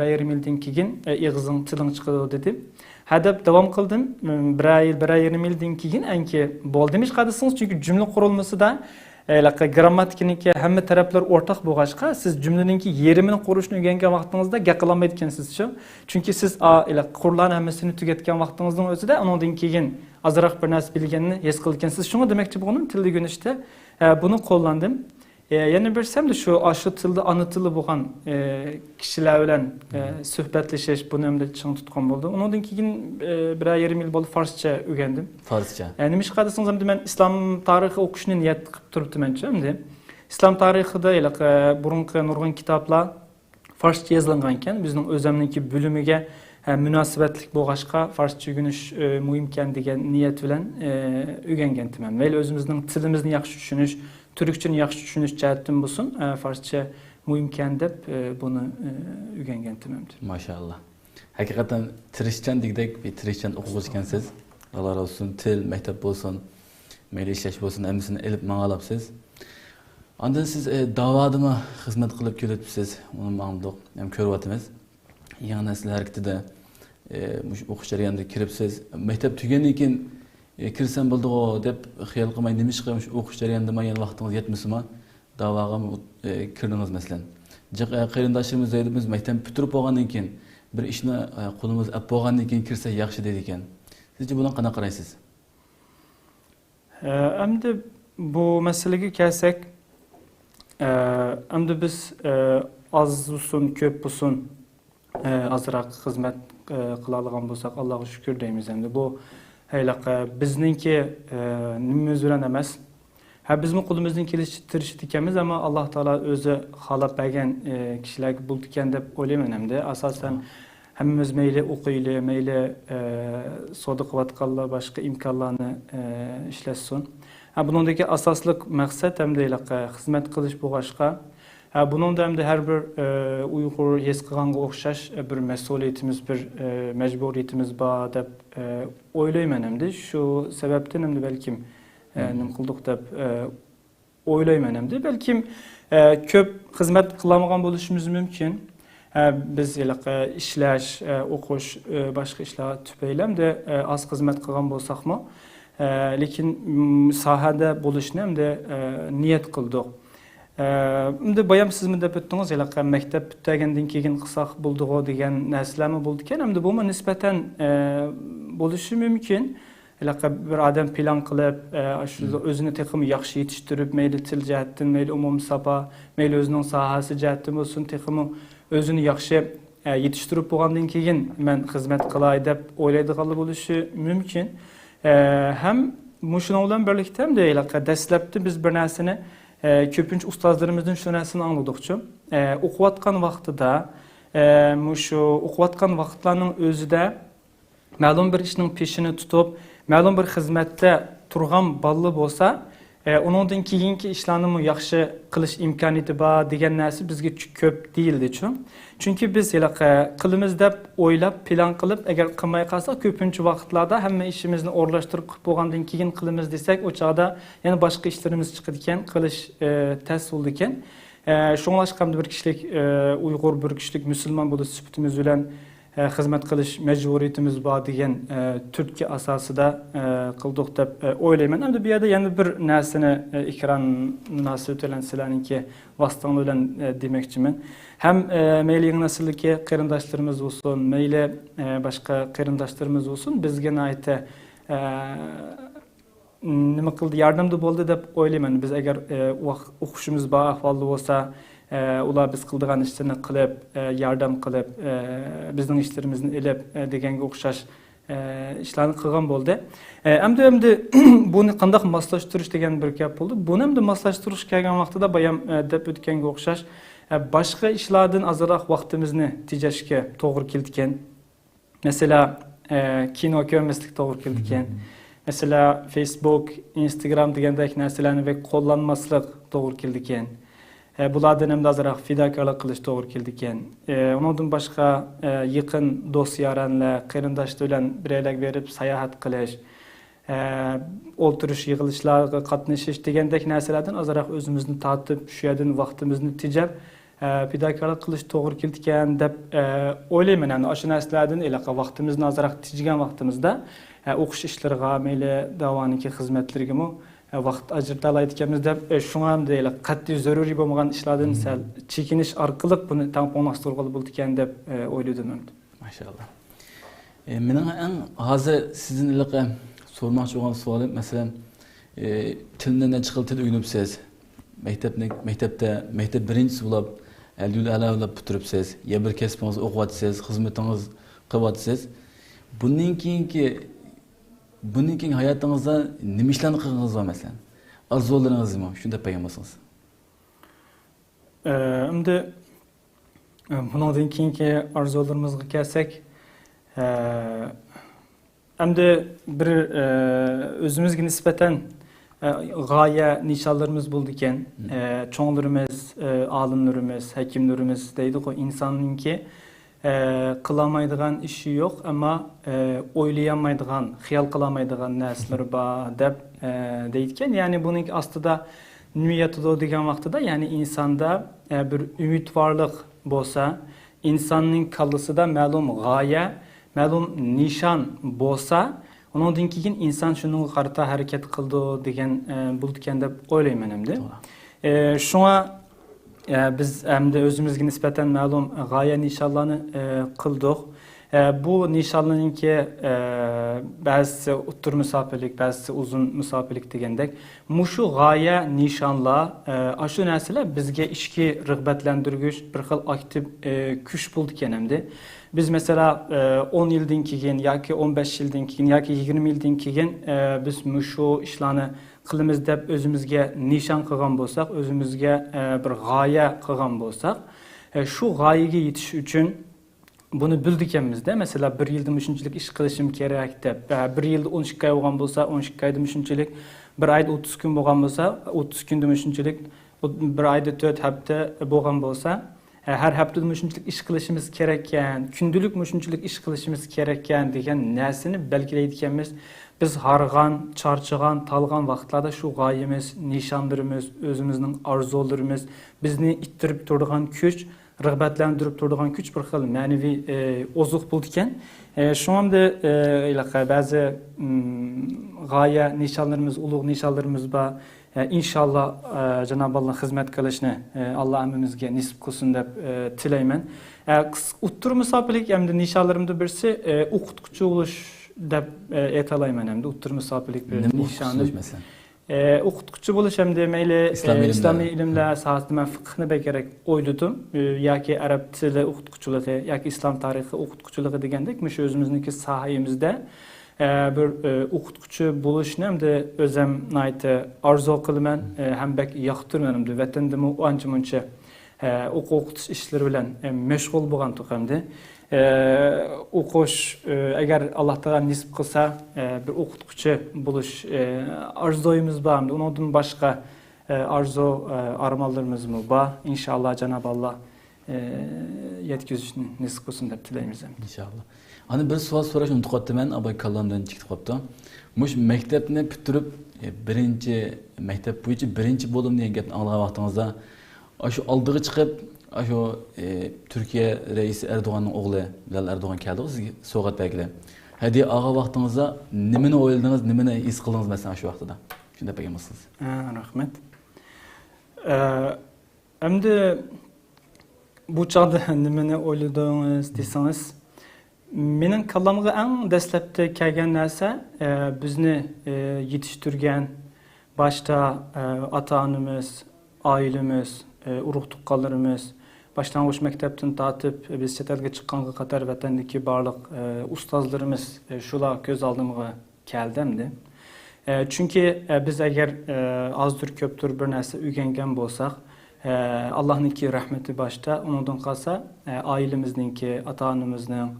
yarım yıldan keyin ig'izing tiling chiqadi dedim. Hadab davom qildim. Bir yarım yıldan keyin anki bo'ldi ish qadisiniz çünkü cümle kurulması da grammatikaning hamma taraflar o'rtaq bo'lg'achqa siz jumlaningki yerimini qurishni o'rgangan vaqtingizda gaqilolmaydi ekansiz-chi. Chunki siz qurlarni hammasini tugatgan vaqtingizning o'zida undan keyin azroq bir narsa bilganini his qilgansiz. Shunga demoqchi bo'lganim tilda o'rganishda bunu qo'llandim. Yana birsem de şu aşı tilda ana tili bo'lgan kishilar bilan suhbatlashish buni ham ching tutgan bo'ldi. Undan keyin bir yarım yil bo'ldi farscha o'rgandim. Farscha. Nima ish qilsangiz ham men islom tarixi o'qishni niyat qilib turibdiman-chi endi. Islom tarixida burungi nurg'un kitoblar farscha yozilgan ekan. Bizning o'zimniki bo'limiga münasebetlik bo'lg'achqa farscha o'rganish muhimkan degan niyat bilan o'rganganman. Mayli o'zimizning tilimizni yaxshi tushunish, Türkçeni yaxshi tushunish jihatdan bo'lsin, farscha muhimkan deb buni o'rganganman. Maşallah. Hakikaten tirishchan degdek bir tirishchan o'quvchi ekansiz. Allah razı olsun. Til, mektep bo'lsin, mayli ishlash bo'lsin, hammasini ilib ma'labsiz. Ondan siz davadima xizmat qilib kelyapsiz. Uni ma'lumdoq ham ko'ryapmiz. Yangi nasl harakatida o'qish jarayonida kiribsiz. Mektep tugandan keyin kirsam bo'ldi-ku deb xiyol qilmay nima ish qilamish o'qish jarayonida yana vaqtingiz yetmasmi? Da'voga kirdingiz masalan. Qarindoshimiz deydi, maktab bitirib bo'lgandan keyin bir ishni qo'limiz olib bo'lgandan keyin kirsa yaxshi deydi ekan. Sizce buna qanaqa qaraysiz? Endi bu masalaga kelsak, endi biz az bo'lsin, ko'p bo'lsin azroq xizmat qila olgan bo'lsak, Allohga shukr deymiz endi. Bu bizningki nimamiz bilan emas. Bizning qo'limizdan kelishicha tirishib ekanmiz, ammo Alloh taolo o'zi xolab bergan kishilarga bo'ldi ekan deb o'ylayman endi. Asosan hammamiz mayli o'qiyli, mayli savdo qilayotganlar boshqa imkonlarni ishlashsin. Buningdagi asosli maqsad hamda xizmat qilish bo'lg'achqa, buningda hamda har bir Uyg'ur his qilganga o'xshash bir mas'uliyatimiz, bir majburiyatimiz bor deb o'ylayman endi. Shu sababdan ham balkim nima qildik deb o'ylayman endi. Balkim ko'p xizmat qilamagan bo'lishimiz mumkin. Biz ishlash, o'qish, boshqa ishlar tufayli hamda oz xizmat qilgan bo'lsakmi, lekin sohada bo'lishni hamda niyat qildik. Endi bayam siz deb o'tdingiz, maktab bitagandan keyin qilsak bo'ldi-ku degan narsalarmi bo'ldi ekan. Endi bu nisbatan bo'lishi mumkin. Bir adam plan qilib, o'zini texmi yaxshi yetishtirib, mayli til jihatdan, mayli umumiy soha, mayli o'zining sohasi jihatdan bo'lsin, texmi o'zini yaxshi yetishtirib bo'lgandan keyin men xizmat qilay deb o'ylaydiganlar bo'lishi mumkin. Ham shunga bilan birlikda ham dastlabda biz bir narsani ko'pincha ustozlarimizdan shu narsani angladikchi. O'qiyotgan vaqtida, shu o'qiyotgan vaqtlarning o'zida ma'lum bir ishning peshini tutib, ma'lum bir xizmatda turgan balli bo'lsa, undan keyingi ishlarni yaxshi qilish imkoniyati bor degan narsa bizga ko'p deyildi-chi. Chunki biz qilamiz deb o'ylab, plan qilib, agar qilmay qolsak, ko'pincha vaqtlarda hamma ishimizni o'rlashtirib qilib bo'lgandan keyin qilamiz desak, o chaqda yana boshqa ishlarimiz chiqadi ekan, qilish tez bo'ldi ekan. Shunglashqamda bir kishilik Uyg'ur, bir kishilik musulmon bo'lish sifatimiz bilan xizmat qilish majburiyatimiz bor degan turtki asosida qildik deb o'ylayman. Endi bu yerda yana bir narsani ekran munosabati bilan sizlarningki vasitanglar bilan demoqchiman. Ham mayli yangi nasldagi qarindoshlarimiz bo'lsin, mayli boshqa qarindoshlarimiz bo'lsin, bizga aytdi nima qildi, yordamda bo'ldi deb o'ylayman. Biz agar o'qishimiz bor ahvolda bo'lsa, ular biz qildigan ishlarni qilib, yordam qilib, bizning ishlarimizni ilib deganga o'xshash ishlarni qilgan bo'ldi. Endi buni qanday moslashtirish degan bir gap bo'ldi. Buni ham moslashtirish kelgan vaqtida bayam deb o'tganga o'xshash boshqa ishlardan azroq vaqtimizni tejashga to'g'ri keldi ekan. Masalan, kino ko'rmaslik to'g'ri keldi ekan. Masalan, Facebook, Instagram degandek narsalarni qo'llanmaslik to'g'ri keldi ekan. Bulardan hem de azırak fidakarlık kılıç doğru keldiken. Ondan başka yakın dost yaranla, kırındaşlı bilen bireylik verip sayahat kılış, olturuş, yığılışlarga katnaşış degендek narsalardan azırak özümüzni tatıp, şu yerden vaktimizni tecep, fidakarlık kılıç doğru keldiken dep oylayman. Yani aşı narsalardan ilaka vaktimizni azırak tecegen vaktimizde okuş işlerine, meyle davaniki hizmetlerine mi vaqt ajırtalaydiganmiz deb şuna ham deylik qat'iy zaruriy bo'lmagan ishlardan sal chekinish orqali buni tampонlashtirg'ili bo'ldi ekan deb o'yladim. Maşallah. Mening eng hozir sizin iliqqa sormoqchi bo'lgan savolim masalan tilni necha xil til o'rganibsiz? Maktab birinchisi bo'lib, aldul ala bo'lib bitiribsiz, ya bir kasbingizni o'qiyapsiz, xizmatingiz qilyapsiz. Bundan keyin hayotingizda nima ishlarni qilganingiz bor masalan? Arzularingiz mi? Shunda payqamasınız. Endi bundan keyingi arzularimizga kelsak, endi bir o'zimizga nisbatan g'oya nishonlarimiz bo'ldi ekan. Cho'nglarimiz, olimlarimiz, hakimlarimiz deydi-ku insonninki qılamaydigan işi yok ama oylayamaydigan, xiyal qılamaydigan narsalar bor deb deydigan. Yani bunun aslında niyeti degan vaqtida, yani insanda bir umidvorlik bo'lsa, insonning kallasida ma'lum g'oya, ma'lum nishon bo'lsa, undan keyin inson shunga qarata harakat qildi degan bo'ldi ekan deb o'ylayman endi. Shunga biz endi o'zimizga nisbatan ma'lum g'oya nishonlarni qildik. Bu nishonlarningki ba'zisi o'tir musofirlik, ba'zisi uzun musofirlik degandek, mushu g'oya nishonlar, shu narsalar bizga ishga rag'batlantirgich bir xil aktiv kuch bo'ldi ekan endi. Biz mesela 10 yildan keyin yoki 15 yildan keyin yoki 20 yildan keyin biz mushu ishlarni qilamiz deb o'zimizga nishon qilgan bo'lsak, o'zimizga bir g'oya qilgan bo'lsak, shu g'oyaga yetish uchun buni bildikanmizda. Mesela bir yilda shunchalik ish qilishim kerak deb, bir yilda 12 oy bo'lgan bo'lsa, 12 oyda shunchalik, bir oyda 30 kun bo'lgan bo'lsa, 30 kunda shunchalik, bir oyda 4 hafta bo'lgan bo'lsa, her haftada shunchalik ish qilishimiz kerak ekan, kundulik shunchalik ish qilishimiz kerak ekan degan narsani belgilaydiganmiz. Biz harg'an, charchagan, talgan vaqtlarda shu g'oyamiz, nishonlarimiz, o'zimizning orzularimiz, bizni ittirib turadigan kuch, rag'batlantirib turadigan kuch bir xil ma'naviy ozuq bo'ldi ekan. Shunda ba'zi g'oya nishonlarimiz, ulug' nishonlarimiz bor. İnşallah Cenab-ı Allah hizmet qilishni Allah hammamizga nisib qilsin deb tilayman. O'ttir musofirlik hamda nishonlarimda birisi o'qituvchi bo'lish deb aytalayman hamda. O'ttir musofirlik bir nishoni. O'qituvchi bo'lish hamda mayli islomiy ilmlar sohasida men fiqhni bekerek o'yladim yoki arab tili o'qituvchiligi yoki islom tarixi o'qituvchiligi degandek, shu o'zimizniki sohamizda bir o'qituvchi bo'lishni hamda o'zim orzu qilaman, ham bek yoqtiraman hamda vatandami ancha-muncha o'qitish ishlari bilan mashg'ul bo'lgan to'qamda. O'qish agar Alloh taolo nisib qilsa bir o'qituvchi bo'lish orzuyimiz bor hamda undan boshqa orzu armonlarimiz bor. İnşallah Cenab-ı Allah yetkazishni nisib qilsin deb tilaymiz. İnşallah. Hani bir savol so'rash unutib qoldim, abay kallamdan chiqib qolibdi. Mush maktabni bitirib, birinchi maktab bo'yicha birinchi bo'lim degan gapni anglagan vaqtingizda, shu oldiga chiqib, shu Turkiya raisi Erdo'g'anning o'g'li Bilal Erdo'g'an keldi sizga sovg'at belgilar. Hadiya olgan vaqtingizda nimani o'yladingiz, nimani his qildingiz masalan shu vaqtida? Shunda berganmisiz? Rahmat. Endi bu chog'da nimani o'yladingiz desangiz, mening kallamga eng dastlabda kelgan narsa bizni yetishtirgan boshda ota-onamiz, oilamiz, urug' tuqqanlarimiz, boshlang'ich maktabdan tortib biz chet elga chiqqanga qadar vatandagi barliq ustozlarimiz shular ko'z oldimga keldimdi. Chunki biz agar ozdir ko'pdir bir narsa o'rgangan bo'lsak, Allohningki rahmati boshda, undan qolsa oilamizningki, ota-onamizning,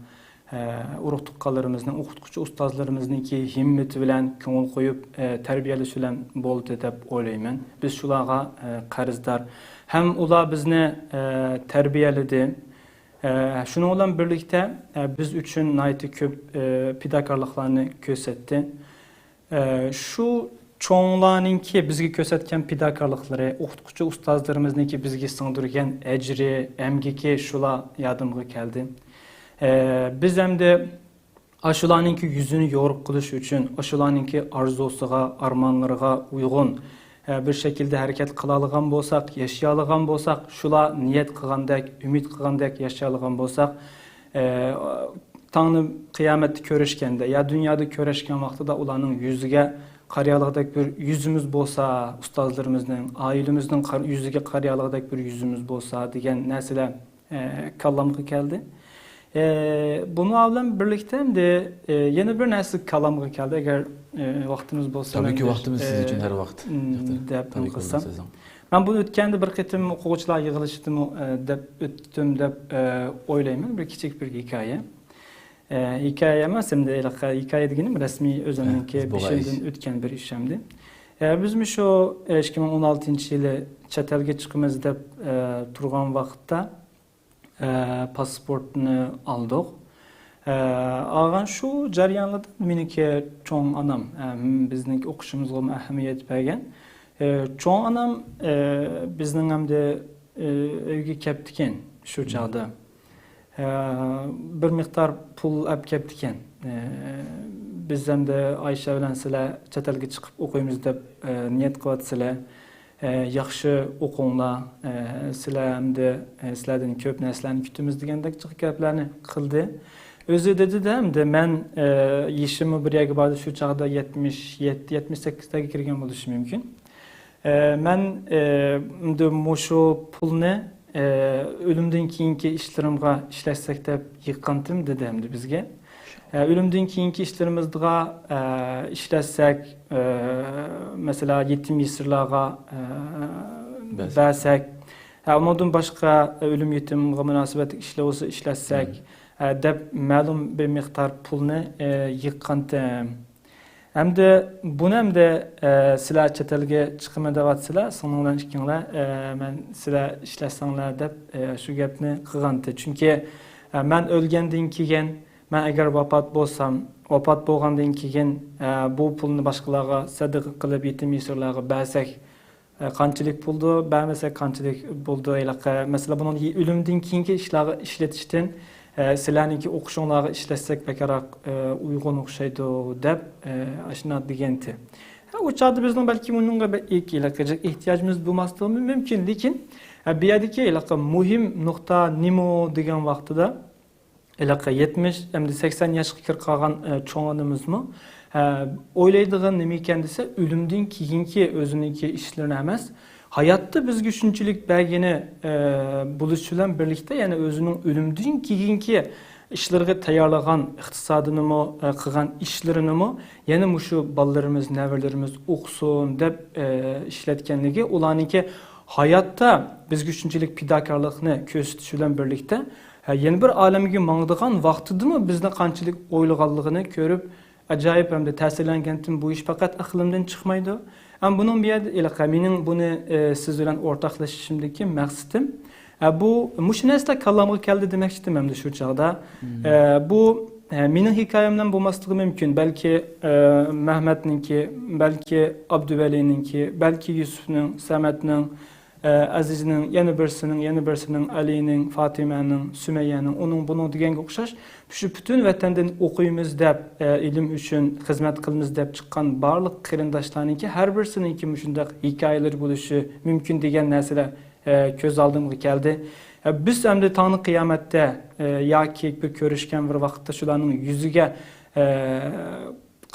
urug' tuqqanlarimizning, o'qituvchi ustozlarimizningki himmati bilan ko'ngil qo'yib tarbiyalash bilan bo'ldi deb o'ylayman. Biz shularga qarzdor. Hem ular bizni tarbiyaladi. Şunu olan birlikte biz üçün naiti köp pidakarlıklarını kösetdi. Şu çoğunlarınki bizgi kösetken pidakarlıkları, o'qituvchi ustozlarimizniki bizgi sığdırgan ecri, emgiki şula yadımga keldi. Biz hem de aşularınki yüzünü yorup kılış üçün, aşularınki arzusuga, armanlarına uygun bir şekilde hareket kılalıgan bolsak, yaşayalıgan bolsak, şula niyet kılgandek, ümit kılgandek yaşayalıgan bolsak, Tanrı kıyameti körüşkende ya dünyada körüşken vaxtıda ulanın yüzüge qarayalıqdek bir yüzümüz bolsa, ustazlarımızın, ailemizin yüzüge qarayalıqdek bir yüzümüz bolsa degen nesile kallamı geldi. Bunu avlan birlikte hem de yeni bir nesil kalamga geldi. Eğer vaktimiz bolsa. Tabii ki vaktimiz siz için her vakt. Tabii ki. Ben bunu ötkende bir qitim o'quvchilar yig'ilishdim deb o'tdim deb o'ylayman. Bir kichik bir hikoya. Hikoya emas, endi hikoya deganim rasmiy o'zimniki bishimdan o'tgan bir ishimdi. Biz shu 2016-yili chet elga chiqamiz deb turgan vaqtda pasportunu aldık. Algan şu jaryanlarda meniki çoğun anam, bizning o'qishimizga ahamiyat bergan. Çoğun anam bizning ham de uyga kelibdikan shu chog'da. Bir miqdor pul olib kelibdikan. Biz ham de Ayşe bilan sizlar chet elga chiqib o'qiymiz deb niyat qilyapsizlar. Yaxshi o'qinglar, sizlar hamda sizlardan ko'p narsalarni kutamiz degandek gaplarni qildi. O'zi dedi-da, hamda men yishimni bir yerga bordi shu chog'da 77-78 daga kirgan bo'lishi mumkin. Men shu pulni o'limdan keyingi ishlarimga ishlasak deb yiqqandim dedi hamda bizga. Ölümden keyingi ishlarimizga ishlasak, mesela yetim yesirlarga bersak, ondan başqa ölüm yetimga münasibət ishlar olsa ishlasak deb ma'lum bir miqdor pulni yiqqandim. Hamda buni hamda sizlar chet elga chiqaman deyapsizlar, soninglar ikkinglar men sizlar ishlasanglar deb shu gapni qilgandi. Chunki men o'lgandan keyin ben eğer vafat bo'lgandan keyin bu pulni boshqalarga sadaqa qilib yetim yesirlarga bersak qanchalik bo'ldi, bermasak qanchalik bo'ldi. Mesela bunun o'limdan keyingi ishlarga ishlatishdan sizlarniki o'qishinglarga ishlatsak bekarroq uyg'un o'xshaydi deb ashuna degandi. O chog'da bizning balki bunga ehtiyojimiz bo'lmasligi mumkin, lekin bu yerdagi muhim nuqta nima degan vaqtida 70 hem de 80 yaşga kirib qolgan cho'ng'inimizmi o'ylaydigan nima ekan desa, o'limdan keyingi o'ziniki ishlarini emas, hayotda bizga shunchalik bergani bo'lish bilan birlikda, ya'ni o'zining o'limdan keyingi ishlarga tayyorlagan iqtisodinimi, qilgan ishlarinimi, yana shu bolalarimiz, navaralarimiz o'qsin deb ishlatganligi, ularniki hayotda bizga shunchalik fidokorlikni ko'rsatish bilan birlikda yeni bir alemge mangdıgan vaxtıdımı bizde qanchalik o'ylaganligini ko'rib ajoyib hamda ta'sirlangandim. Bu ish faqat aqlimdan chiqmaydi. Am bunun bir yerda mening buni siz bilan o'rtoqlashishimdagi maqsadim bu mush narsa kallamga keldi demoqchidim hamda shu chog'da. Bu mening hikoyamdan bo'lmasligi mumkin. Balki Mehmetninki, balki Abduvalininki, balki Yusufning, Samatning, Aziz'nin, yeni birisinin, Ali'nin, Fatime'nin, Sümeyye'nin, onun bunun degenge o'xshash şu bütün vatanda o'qiymiz deb, ilim uchun xizmat qilamiz deb chiqqan barliq qarindoshlarniki har birisiniki shunday hikoyalar bo'lishi mumkin degan narsalar ko'z oldimga keldi. Biz hamda tongni qiyomatda yoki bir ko'rishgan bir vaqtda shularning yuziga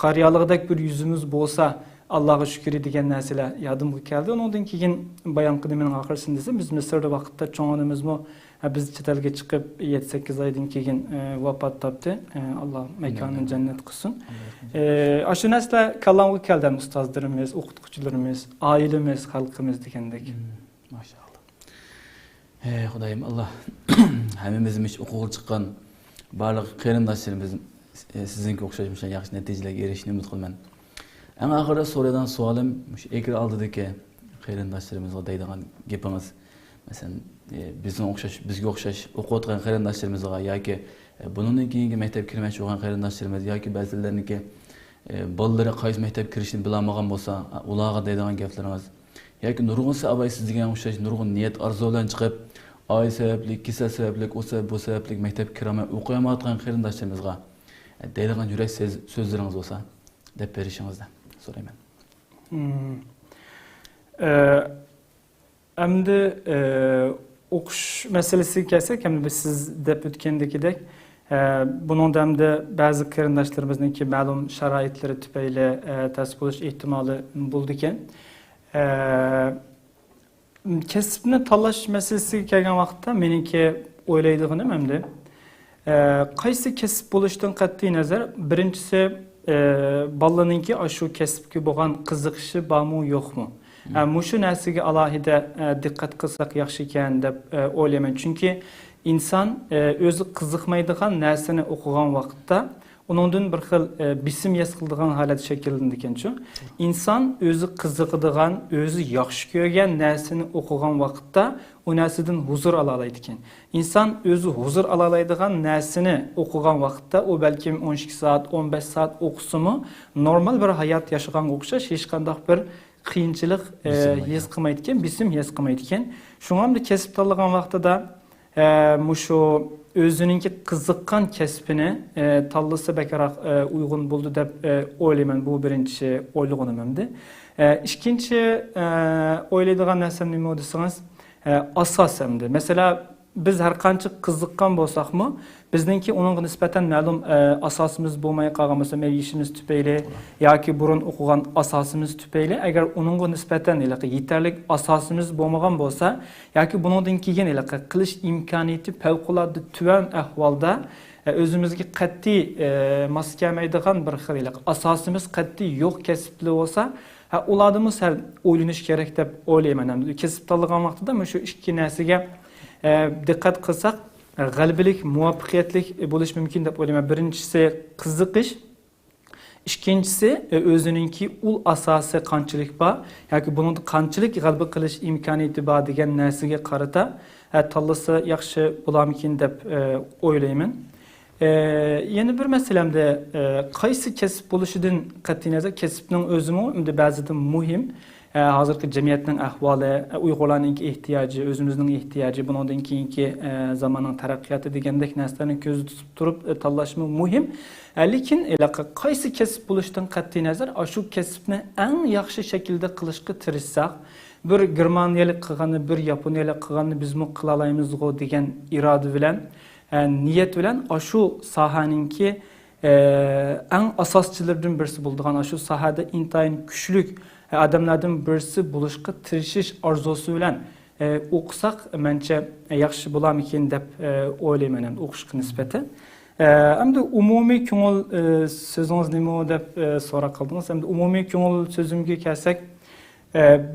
qariyalig'idek bir yuzimiz bo'lsa Allah'a şükür degan narsalar yodimga keldi. Ondan keyin bayon qildimening oxirisida desa, biz Misrda vaqtda cho'ng'inimizmi biz chet elga chiqib 7-8 oydan keyin vafot topdi. Alloh makonini jannat qilsin. Shu narsalar kallamga keldi, ustozlarimiz, o'qituvchilarimiz, oilamiz, xalqimiz degandek. Maşallah. Xudoyim Allah hammamizning o'quvga chiqqan barliq qarindoshlarimiz sizinki o'xshash yaxshi natijalarga erishishni umid qilaman. Eng oxirida so'ragan savolim shu ekran oldidagi qarindoshlarimizga deydigan gapimiz. Masalan, bizga o'xshash o'qiyotgan qarindoshlarimizga yoki bundan keyingi maktab kirmoqchi bo'lgan qarindoshlarimiz yoki ba'zilarniki bolalari qaysi maktab kirishini bilmagan bo'lsa, ularga deydigan gaplaringiz yoki nurg'un sabay sizga o'xshash nurg'un niyat orzu bilan chiqib, oy sababli, kasal sababli, bu sababli maktab kiramay o'qiyamayotgan qarindoshlarimizga deydigan yurak so'zlaringiz bo'lsa, deb berishingizni so'rayman. Endi o'qish masalasiga kelsak, endi siz deb o'tgandekidek, bunun hamda ba'zi qarindoshlarimizning ma'lum sharoitlari tufayli ta'sir bo'lish ehtimoli bo'ldi ekan. Kasbni tanlash masalasiga kelgan vaqtda meniki o'ylaydiganim endi qaysi kasb bo'lishdan qat'iy nazar, birinchisi bolaninki shu kasbga bo'lgan qiziqishi bormi yo'qmi? Shu narsaga alohida diqqat qilsak yaxshi ekan deb o'ylayman. Chunki inson o'zi qiziqmaydigan narsani o'qigan vaqtda uningdan bir xil bisim his qiladigan holat shakllanadi ekan-ku. Inson o'zi qiziqadigan, o'zi yaxshi ko'rgan narsani o'qigan vaqtda u narsadan huzur ola oladi ekan. Inson o'zi huzur ola oladigan narsani o'qigan vaqtda u balkim 12 soat, 15 soat o'qisimi normal bir hayot yashagan o'xshash hech qanday bir qiyinchilik his qilmaydi ekan, bisim his qilmaydi ekan. Shunga ham kasb tanlagan vaqtida shu o'zininki qiziqqan kasbini tanlasa bakaroq uyg'un bo'ldi deb o'ylayman. Bu birinchi o'ylaganim endi. Ikkinchi o'ylaydigan narsam nima desangiz, asos endi. Masalan, biz har qancha qiziqqan bo'lsakmi, bizningki uningga nisbatan ma'lum asosimiz bo'lmay qolgan bo'lsa, ishimiz tufayli yoki burun o'qigan asosimiz tufayli, agar uningga nisbatan yetarli asosimiz bo'lmagan bo'lsa, yoki buningdan keyin qilish imkoniyati favqulodda tuvan ahvolda o'zimizga qat'iy mos kelmaydigan bir xil asosimiz qat'iy yo'q kasbli bo'lsa, ularni sal o'ylanish kerak deb o'ylayman. Kasb tanlagan vaqtida shu ikki narsaga diqqat qilsak, g'albilik, muvaffaqiyatlik bo'lish mumkin deb o'ylayman. Birinchisi qiziqish, ikkinchisi o'zininki ul asosi qanchalik bor yoki buni qanchalik g'alba qilish imkoniyati bor degan narsaga qarata tanlasa yaxshi bo'larmikin deb o'ylayman. Yana bir masalamda qaysi kasb bo'lishidan qat'iy nazar, kasbning o'zimi endi ba'zida muhim. Hozirgi jamiyatning ahvoli, Uyg'urlarning ehtiyoji, o'zimizning ehtiyoji, bundan keyingi zamonning taraqqiyoti degandek narsalarni ko'zda tutib turib tanlashimiz muhim. Lekin qaysi kasb bo'lishidan qat'iy nazar, shu kasbni eng yaxshi shaklda qilishga tirishsak, bir germaniyalik qilganni, bir yaponiyalik qilganni biz mu qila olamizgo degan iroda bilan, niyat bilan shu sohaninki eng asoschilardan birisi bo'lgan, shu sohada intayin kuchli adamlardan birisi bo'lishga tirishish orzusi bilan o'qisak, mencha yaxshi bo'larmikin deb o'ylayman o'qishga nisbatan. Endi umumiy ko'ngil so'zingiz nima deb so'ra qildingiz. Endi umumiy ko'ngil so'zimga kelsak,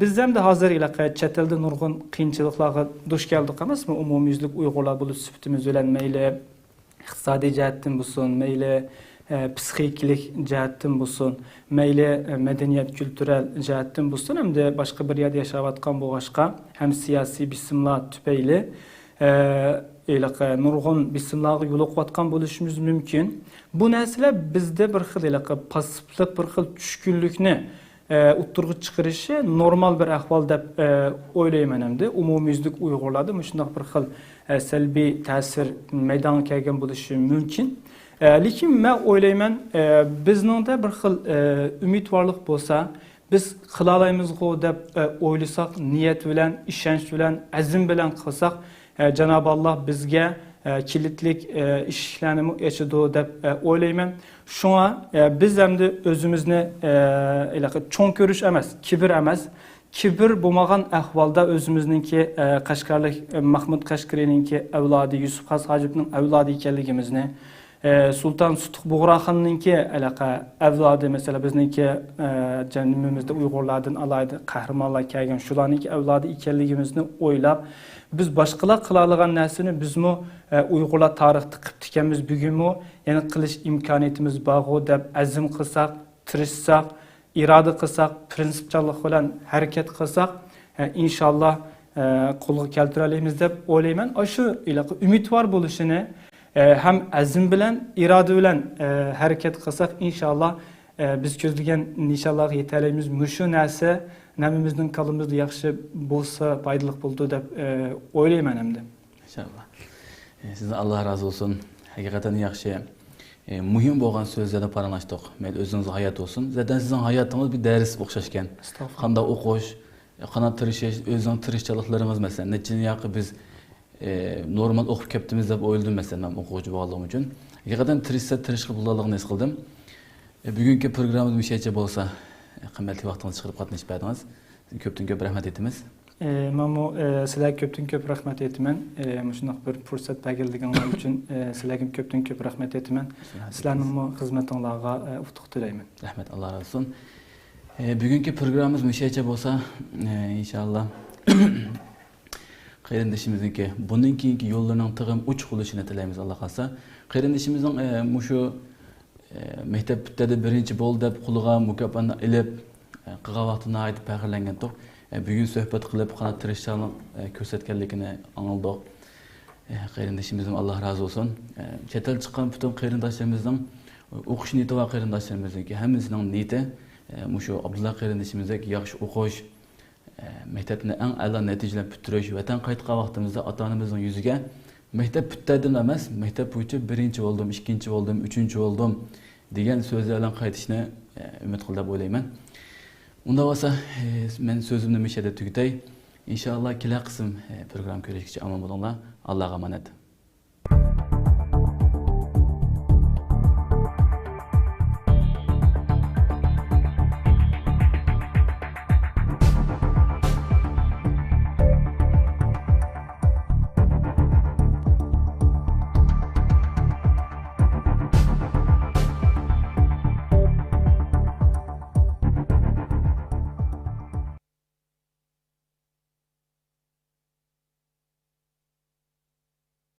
biz ham da hozir chet elda nurg'un qiyinchiliklarga duch keldik emasmi? Umumyuzlik Uyg'urlar bo'lib sifatimiz bilan mayli iqtisodiy jihatdan bo'lsin, mayli psixiklik jihatdan bo'lsin, mayli madaniyat, kultural jihatdan bo'lsin, hamda boshqa bir yerda yashayotgan bo'lg'achqa ham siyosiy bisimlar tufayli nurg'un bisimlarga yo'liqayotgan bo'lishimiz mumkin. Bu narsalar bizda bir xil passivlik, bir xil tushkunlikni o'ttirg'i chiqarishi normal bir ahvol deb o'ylayman. Endi umumyuzlik Uyg'urlarda shunday bir xil salbiy ta'sir maydonga kelgan bo'lishi mumkin. Lekin men o'ylayman, bizningda bir xil umidvorlik bo'lsa, biz qila olamizgo deb o'ylasak, niyat bilan, ishonch bilan, azm bilan qilsak, Janob Alloh bizga kilitlik ishlarni ochadi deb o'ylayman. Shunga biz hamda o'zimizni cho'ng ko'rish emas, kibr emas, kibr bo'lmagan ahvolda o'zimizningki Qashqarlik Mahmud Qashqariyninki avlodi, Yusuf Xas Hojibning avlodi ekanligimizni, Sultan Sutuq Buğraxan'ınki alaqa evladı mesela bizniki cennimimizde Uygurlardan alaydı kahramanlar kelgen şularniki evladı ekenligimizni oylab biz başqalar qılalığan narsani bizmi Uygurlar tarixda qilib tikanmiz bugunmi yana qilish imkoniyatimiz bor deb azm qilsak, tirishsak, iroda qilsak, prinsipchanlik bilan harakat qilsak inshaalloh qo'lga keltira olamiz deb o'ylayman. Shu umidvor bo'lishini hem azm bilan, iroda bilan harakat qilsak inshaalloh biz ko'zlagan nishonlarga yetalaymiz. Mushu narsa namimizning qo'limizda yaxshi bo'lsa, foydali bo'ldi deb o'ylayman hamda. İnşallah. Sizden Allah razı olsun. Hakikaten yaxshi. Muhim bo'lgan so'zlarni paranlaştık. Men o'zingizning hayat olsun. Zaten sizin hayatınız bir ders o'xshashgan. Qanday o'qish, qanday tirishish, o'zingizning tirishchiliklarınız mesela. Nechini yaqi biz normal o'qib ketdimiz deb o'yladim mesela men o'quvchi bo'lganim uchun. Hakikaten tirishsa tirishqi bo'lganligini his qildim. Bugungi programmamiz o'shacha bo'lsa, qimmatli vaqtingizni chiqarib qatnashib berdingiz. Sizga ko'pdan-ko'p rahmat aytamiz. Mamo sizlarga ko'pdan-ko'p rahmat aytaman. Shunday bir fursat berganligingiz uchun sizlarga ko'pdan-ko'p rahmat aytaman. Sizlarning xizmatingizga utuq tilayman. Rahmat, Allah razı olsun. Bugungi programmamiz o'shacha bo'lsa, inshaalloh qarindoshimizniki bundan keyingi yo'llarning tig'im uch bo'lishini tilaymiz Alloh xolsa. Qarindishimizning mushu maktabda birinchi bo'ldi deb qo'liga mukofotni ilib qilgan vaqtini aytib faxrlangan to'q. Bugun suhbat qilib qanday tirishchilik ko'rsatganligini angladik. Qarindishimizdan Alloh razı olsun. Chet el chiqqan butun qarindoshlarimizning o'qish niyati va qarindoshlarimizning hammasining niyati mushu Abdullah qarindishimizdek yaxshi o'qish, maktabni eng a'lo natijalar bitirish, vatan qaytgan vaqtimizda ota-onamizning yuziga maktab bitdidan emas, maktab bo'yicha birinchi bo'ldim, ikkinchi bo'ldim, uchinchi bo'ldim degan so'zlar bilan qaytishni umid qilib o'ylayman. Unda bo'lsa, men so'zimni mishada tugatay. Inshaalloh kelar qism program ko'rishgacha omon bo'linglar. Allohga omonat.